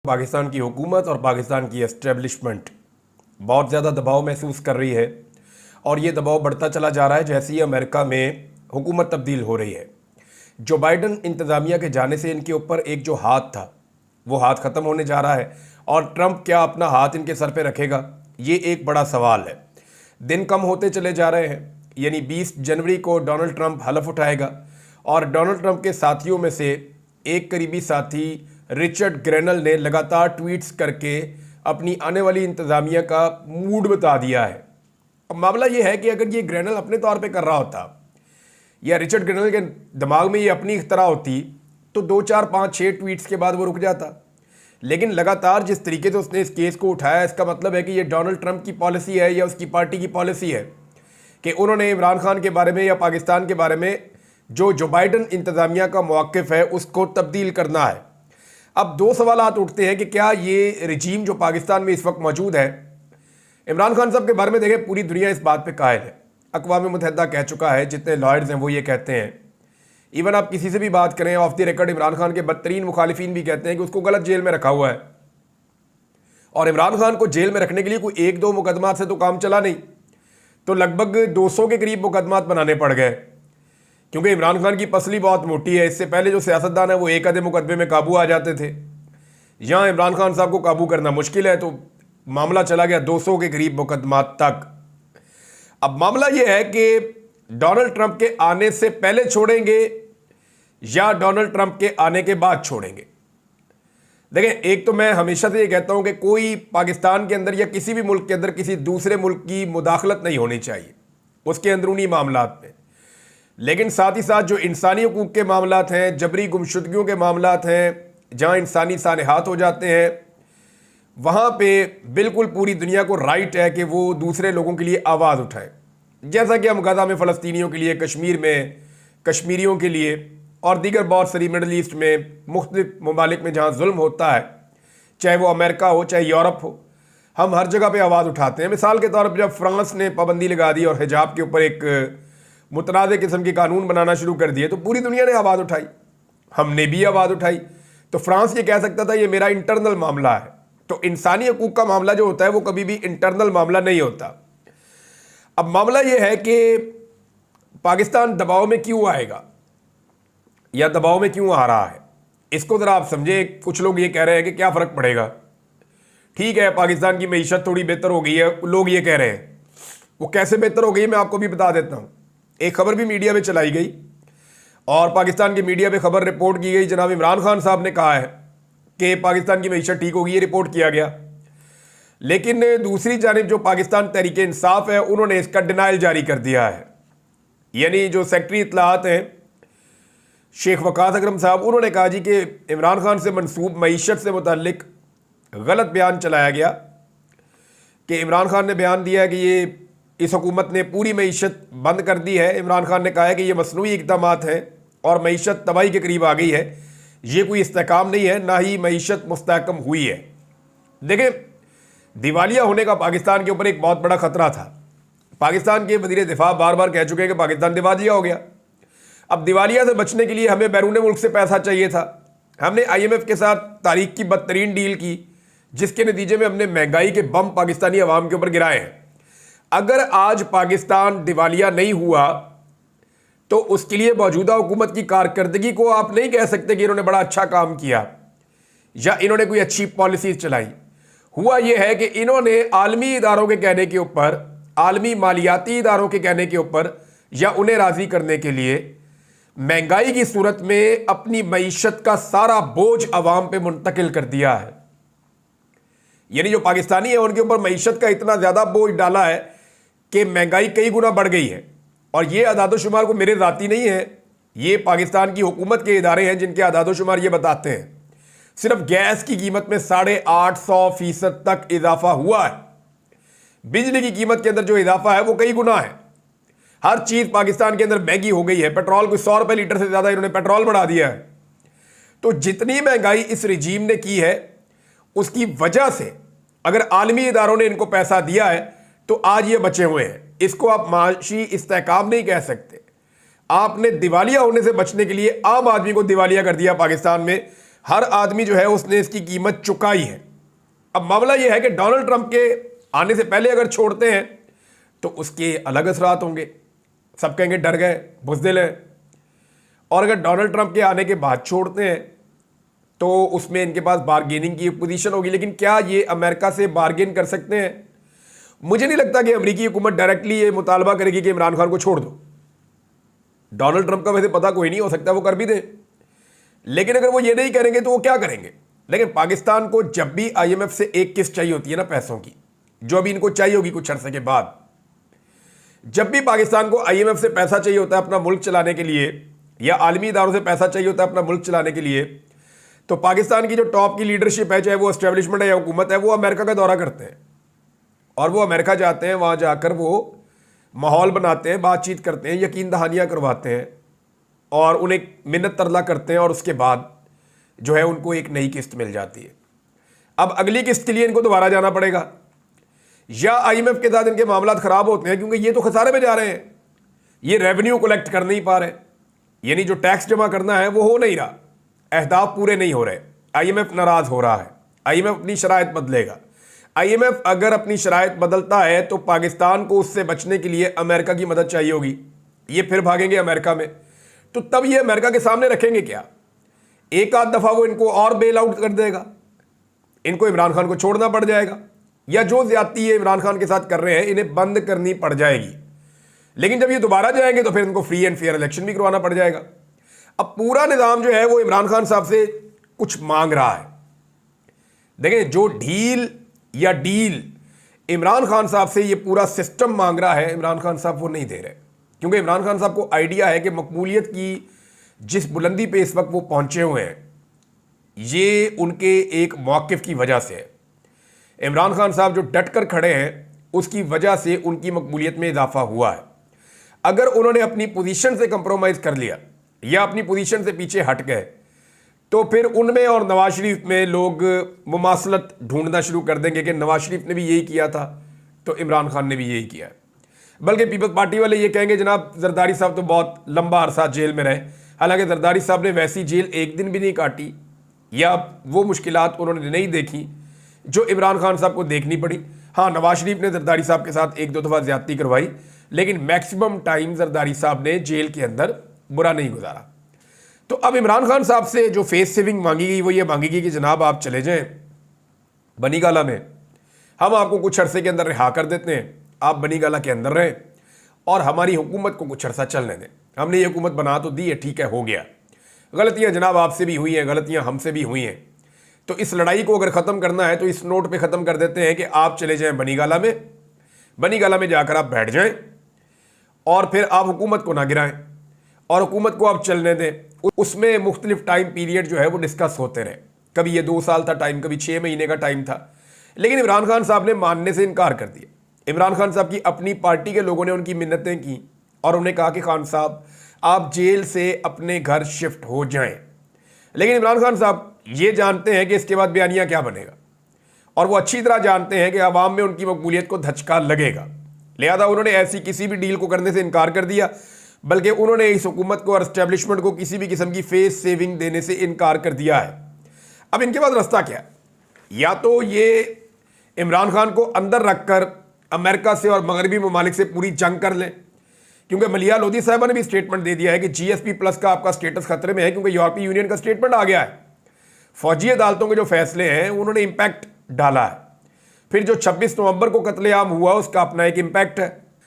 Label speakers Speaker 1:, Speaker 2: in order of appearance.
Speaker 1: पाकिस्तान की हुकूमत और पाकिस्तान की एस्टेब्लिशमेंट बहुत ज़्यादा दबाव महसूस कर रही है और ये दबाव बढ़ता चला जा रहा है जैसे ही अमेरिका में हुकूमत तब्दील हो रही है। जो बाइडन इंतज़ामिया के जाने से इनके ऊपर एक जो हाथ था वो हाथ ख़त्म होने जा रहा है और ट्रंप क्या अपना हाथ इनके सर पे रखेगा, ये एक बड़ा सवाल है। दिन कम होते चले जा रहे हैं, यानी 20 जनवरी को डोनाल्ड ट्रंप हलफ उठाएगा और डोनाल्ड ट्रंप के साथियों में से एक करीबी साथी रिचर्ड ग्रेनल ने लगातार ट्वीट्स करके अपनी आने वाली इंतज़ामिया का मूड बता दिया है। अब मामला ये है कि अगर ये ग्रेनल अपने तौर पे कर रहा होता या रिचर्ड ग्रेनल के दिमाग में ये अपनी इख्तरा होती तो 2, 4, 5, 6 ट्वीट्स के बाद वो रुक जाता। लेकिन लगातार जिस तरीके से उसने इस केस को उठाया, इसका मतलब है कि ये डोनाल्ड ट्रंप की पॉलिसी है या उसकी पार्टी की पॉलिसी है कि उन्होंने इमरान खान के बारे में या पाकिस्तान के बारे में जो बाइडन इंतज़ामिया का मौक़िफ़ है उसको तब्दील करना है। अब दो सवालात उठते हैं कि क्या ये रजीम जो पाकिस्तान में इस वक्त मौजूद है, इमरान खान साहब के बारे में देखें पूरी दुनिया इस बात पे कायल है। अक़वाम मुत्तहिदा कह चुका है, जितने लॉयर्स हैं वो ये कहते हैं। इवन आप किसी से भी बात करें of the record, Imran Khan के बदतरीन मुखालिफिन भी कहते हैं कि उसको गलत जेल में रखा हुआ है। और इमरान खान को जेल में रखने के लिए कोई 1-2 मुकदमात से तो काम चला नहीं, तो लगभग 200 के करीब मुकदमात बनाने पड़ गए, क्योंकि इमरान खान की पसली बहुत मोटी है। इससे पहले जो सियासतदान है वो एक आधे मुकदमे में काबू आ जाते थे। यहाँ इमरान खान साहब को काबू करना मुश्किल है, तो मामला चला गया 200 के करीब मुकदमात तक। अब मामला ये है कि डोनाल्ड ट्रंप के आने से पहले छोड़ेंगे या डोनाल्ड ट्रंप के आने के बाद छोड़ेंगे। देखें, एक तो मैं हमेशा से ये कहता हूं कि कोई पाकिस्तान के अंदर या किसी भी मुल्क के अंदर किसी दूसरे मुल्क की मुदाखलत नहीं होनी चाहिए उसके अंदरूनी मामलात में। लेकिन साथ ही साथ जो इंसानी हकूक़ के मामलात हैं, जबरी गुमशुदगियों के मामलात हैं, जहाँ इंसानी सानहात हो जाते हैं, वहाँ पे बिल्कुल पूरी दुनिया को राइट है कि वो दूसरे लोगों के लिए आवाज़ उठाए। जैसा कि हम गज़ा में फ़लस्तीनियों के लिए, कश्मीर में कश्मीरियों के लिए और दीगर बहुत सारी मिडल ईस्ट में मुख्तलिफ ममालिक में जहाँ जुल्म होता है, चाहे वो अमेरिका हो चाहे यूरोप हो, हम हर जगह पे आवाज़ उठाते हैं। मिसाल के तौर पर जब फ्रांस ने पाबंदी लगा दी और हिजाब के ऊपर एक मुतनाज़ किस्म के कानून बनाना शुरू कर दिए तो पूरी दुनिया ने आवाज़ उठाई, हमने भी आवाज़ उठाई। तो फ्रांस ये कह सकता था ये मेरा इंटरनल मामला है। तो इंसानी हकूक़ का मामला जो होता है वो कभी भी इंटरनल मामला नहीं होता। अब मामला ये है कि पाकिस्तान दबाव में क्यों आएगा या दबाव में क्यों आ रहा है, इसको ज़रा आप समझे। कुछ लोग ये कह रहे हैं कि क्या फ़र्क पड़ेगा, ठीक है पाकिस्तान की मईशत थोड़ी बेहतर हो गई है, लोग ये कह रहे हैं। वो कैसे बेहतर हो गई है मैं आपको भी बता देता हूँ। एक खबर भी मीडिया में चलाई गई और पाकिस्तान की मीडिया में खबर रिपोर्ट की गई, जनाब इमरान खान साहब ने कहा है कि पाकिस्तान की मईशत ठीक होगी, ये रिपोर्ट किया गया। लेकिन दूसरी जानिब जो पाकिस्तान तहरीक इंसाफ है उन्होंने इसका डिनाइल जारी कर दिया है। यानी जो सेक्रेटरी इत्तलात हैं शेख वकास अकरम साहब, उन्होंने कहा जी कि इमरान खान से मनसूब मईशत से मुताल्लिक गलत बयान चलाया गया कि इमरान खान ने बयान दिया है कि ये इस हुकूमत ने पूरी मईशत बंद कर दी है। इमरान खान ने कहा है कि ये मसनूई इक़दामात हैं और मईशत तबाही के करीब आ गई है, ये कोई इस्तेहकाम नहीं है, ना ही मईशत मुस्तहकम हुई है। देखें, दिवालिया होने का पाकिस्तान के ऊपर एक बहुत बड़ा ख़तरा था। पाकिस्तान के वज़ीर दिफा बार बार कह चुके हैं कि पाकिस्तान दिवालिया हो गया। अब दिवालिया से बचने के लिए हमें बैरून मुल्क से पैसा चाहिए था। हमने IMF के साथ तारीख की बदतरीन डील की, जिसके नतीजे में हमने महंगाई के बम पाकिस्तानी अवाम के ऊपर गिराए हैं। अगर आज पाकिस्तान दिवालिया नहीं हुआ तो उसके लिए मौजूदा हुकूमत की कारकर्दगी को आप नहीं कह सकते कि इन्होंने बड़ा अच्छा काम किया या इन्होंने कोई अच्छी पॉलिसीज चलाई। हुआ यह है कि इन्होंने आलमी इदारों के कहने के ऊपर, आलमी मालियाती इदारों के कहने के ऊपर या उन्हें राज़ी करने के लिए महंगाई की सूरत में अपनी मईशत का सारा बोझ अवाम पे मुंतकिल कर दिया है। यानी जो पाकिस्तानी है उनके ऊपर मईशत का इतना ज़्यादा बोझ डाला है कि महंगाई कई गुना बढ़ गई है। और ये अदादोशुमार को मेरे ज़ाती नहीं है, ये पाकिस्तान की हुकूमत के इदारे हैं जिनके अदादोशुमार ये बताते हैं। सिर्फ गैस की कीमत में 850% तक इजाफा हुआ है। बिजली की कीमत के अंदर जो इजाफा है वो कई गुना है। हर चीज़ पाकिस्तान के अंदर महंगी हो गई है। पेट्रोल को 100 रुपये लीटर से ज़्यादा इन्होंने पेट्रोल बढ़ा दिया है। तो जितनी महंगाई इस रजीम ने की है उसकी वजह से अगर आलमी इदारों ने इनको पैसा दिया है तो आज ये बचे हुए हैं। इसको आप माशी इस्तेहकाम नहीं कह सकते। आपने दिवालिया होने से बचने के लिए आम आदमी को दिवालिया कर दिया पाकिस्तान में। हर आदमी जो है उसने इसकी कीमत चुकाई है। अब मामला यह है कि डोनाल्ड ट्रंप के आने से पहले अगर छोड़ते हैं तो उसके अलग असरात होंगे, सब कहेंगे डर गए, बुज़दिल हैं। और अगर डोनाल्ड ट्रंप के आने के बाद छोड़ते हैं तो उसमें इनके पास बार्गेनिंग की पोजीशन होगी। लेकिन क्या ये अमेरिका से बार्गेन कर सकते हैं? मुझे नहीं लगता कि अमेरिकी हुकूमत डायरेक्टली ये मुतालबा करेगी कि इमरान खान को छोड़ दो। डोनाल्ड ट्रंप का वैसे पता कोई नहीं, हो सकता है वो कर भी दे, लेकिन अगर वो ये नहीं करेंगे तो वो क्या करेंगे? लेकिन पाकिस्तान को जब भी IMF से एक किस्त चाहिए होती है ना पैसों की, जो अभी इनको चाहिए होगी कुछ अरसे के बाद, जब भी पाकिस्तान को IMF से पैसा चाहिए होता है अपना मुल्क चलाने के लिए, या आलमी इदारों से पैसा चाहिए होता है अपना मुल्क चलाने के लिए, तो पाकिस्तान की जो टॉप की लीडरशिप है, चाहे वो एस्टेब्लिशमेंट है या हुकूमत है, वो अमेरिका का दौरा करते हैं और वो अमेरिका जाते हैं। वहाँ जाकर वो माहौल बनाते हैं, बातचीत करते हैं, यकीन दहानियाँ करवाते हैं और उन्हें मिन्नत तरला करते हैं और उसके बाद जो है उनको एक नई किस्त मिल जाती है। अब अगली किस्त के लिए इनको दोबारा जाना पड़ेगा या IMF के साथ इनके मामला ख़राब होते हैं, क्योंकि ये तो खसारे में जा रहे हैं, ये रेवेन्यू कलेक्ट कर नहीं पा रहे, यानी जो टैक्स जमा करना है वो हो नहीं रहा, अहदाफ पूरे नहीं हो रहे, IMF नाराज़ हो रहा है, IMF अपनी शराइत बदलेगा। IMF अगर अपनी शराइत बदलता है तो पाकिस्तान को उससे बचने के लिए अमेरिका की मदद चाहिए होगी, ये फिर भागेंगे अमेरिका में, तो तब ये अमेरिका के सामने रखेंगे क्या? एक आध दफ़ा वो इनको और बेल आउट कर देगा, इनको इमरान खान को छोड़ना पड़ जाएगा, या जो ज्यादती ये इमरान खान के साथ कर रहे हैं इन्हें बंद करनी पड़ जाएगी। लेकिन जब ये दोबारा जाएंगे तो फिर इनको फ्री एंड फेयर इलेक्शन भी करवाना पड़ जाएगा। अब पूरा निज़ाम जो है वो इमरान खान साहब से कुछ मांग रहा है। देखें, जो ढील या डील इमरान खान साहब से ये पूरा सिस्टम मांग रहा है, इमरान खान साहब वो नहीं दे रहे, क्योंकि इमरान खान साहब को आइडिया है कि मकबूलियत की जिस बुलंदी पे इस वक्त वो पहुंचे हुए हैं ये उनके एक मौक़िफ़ की वजह से है। इमरान खान साहब जो डट कर खड़े हैं उसकी वजह से उनकी मकबूलियत में इजाफा हुआ है। अगर उन्होंने अपनी पोजीशन से कंप्रोमाइज़ कर लिया या अपनी पोजीशन से पीछे हट गए तो फिर उनमें और नवाज शरीफ में लोग मुमासलत ढूंढना शुरू कर देंगे कि नवाज शरीफ ने भी यही किया था तो इमरान खान ने भी यही किया है। बल्कि पीपल्स पार्टी वाले ये कहेंगे जनाब जरदारी साहब तो बहुत लंबा अरसा जेल में रहे, हालांकि जरदारी साहब ने वैसी जेल एक दिन भी नहीं काटी या वो मुश्किलात उन्होंने नहीं देखी जो इमरान खान साहब को देखनी पड़ी। हाँ, नवाज शरीफ ने जरदारी साहब के साथ एक दो दफ़ा ज्यादती करवाई, लेकिन मैक्सिमम टाइम जरदारी साहब ने जेल के अंदर बुरा नहीं गुजारा। तो अब इमरान खान साहब से जो फेस सेविंग मांगी गई वो ये मांगी गई कि जनाब आप चले जाएं बनी गाला में, हम आपको कुछ अरसे के अंदर रिहा कर देते हैं, आप बनी गाला के अंदर रहें और हमारी हुकूमत को कुछ अरसा चलने दें। हमने ये हुकूमत बना तो दी है, ठीक है, हो गया, गलतियाँ जनाब आपसे भी हुई हैं, गलतियाँ हमसे भी हुई हैं, तो इस लड़ाई को अगर ख़त्म करना है तो इस नोट पे ख़त्म कर देते हैं कि आप चले जाएं बनी गाला में, बनी गाला में जाकर आप बैठ जाएं और फिर आप हुकूमत को ना गिराएं और हुकूमत को आप चलने दें। उसमें मुख्तलिफ टाइम पीरियड जो है वो डिस्कस होते रहे, कभी ये 2 साल था टाइम, कभी 6 महीने का टाइम था, लेकिन इमरान खान साहब ने मानने से इनकार कर दिया। इमरान खान साहब की अपनी पार्टी के लोगों ने उनकी मिन्नतें की और उन्हें कहा कि खान साहब आप जेल से अपने घर शिफ्ट हो जाएं, लेकिन इमरान खान साहब ये जानते हैं कि इसके बाद बयानिया क्या बनेगा और वो अच्छी तरह जानते हैं कि अवाम में उनकी मकबूलियत को धचका लगेगा, लिहाजा उन्होंने ऐसी किसी भी डील को करने से इनकार कर दिया, बल्कि उन्होंने इस हुकूमत को और एस्टेब्लिशमेंट को किसी भी किस्म की फेस सेविंग देने से इनकार कर दिया है। अब इनके पास रास्ता क्या है? या तो ये इमरान खान को अंदर रखकर अमेरिका से और मगरबी ममालिक से पूरी जंग कर लें, क्योंकि मलिया लोधी साहबा ने भी स्टेटमेंट दे दिया है कि GSP+ का आपका स्टेटस खतरे में है, क्योंकि यूरोपीय यूनियन का स्टेटमेंट आ गया है। फौजी अदालतों के जो फैसले हैं उन्होंने इम्पैक्ट डाला है। फिर जो 26 नवंबर को कत्लेआम हुआ उसका अपना एक इम्पैक्ट है।